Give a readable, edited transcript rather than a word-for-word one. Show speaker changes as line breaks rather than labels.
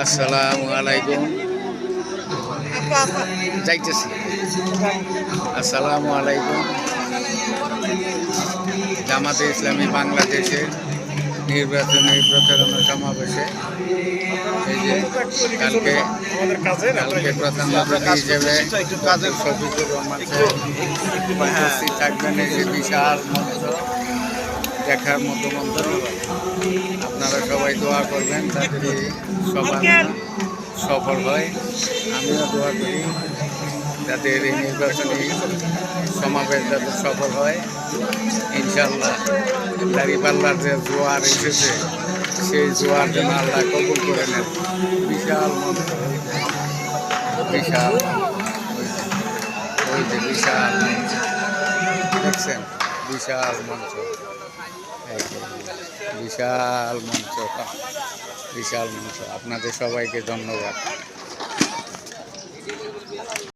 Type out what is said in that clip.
আসসালামু আলাইকুম। যাইতেছি। আসসালামু আলাইকুম। জামাতে ইসলামী বাংলাদেশের নির্বাচনী প্রচারণা সমাবেশে এই যে কালকে প্রধান অতিথি হিসেবে শফিকুর রহমান উপস্থিত থাকবেন। এই যে বিশাল মঞ্চ, দেখার মতো মঞ্চ। আপনারা সবাই দোয়া করবেন যাতে সবার সফল হয়। আমিও দোয়া করি যাদের এই নির্বাচনী সমাবেশ যাতে সফল হয়। ইনশাল্লাহ দাঁড়িপাল্লার যে জোয়ার এসেছে সেই জোয়ার যেন আল্লাহ কবুল করে নেন। বিশাল মঞ্চ, বিশাল ওই যে বিশাল মঞ্চ দেখছেন, বিশাল মঞ্চ, বিশাল মঞ্চ, বিশাল মঞ্চ। আপনাদের সবাইকে ধন্যবাদ।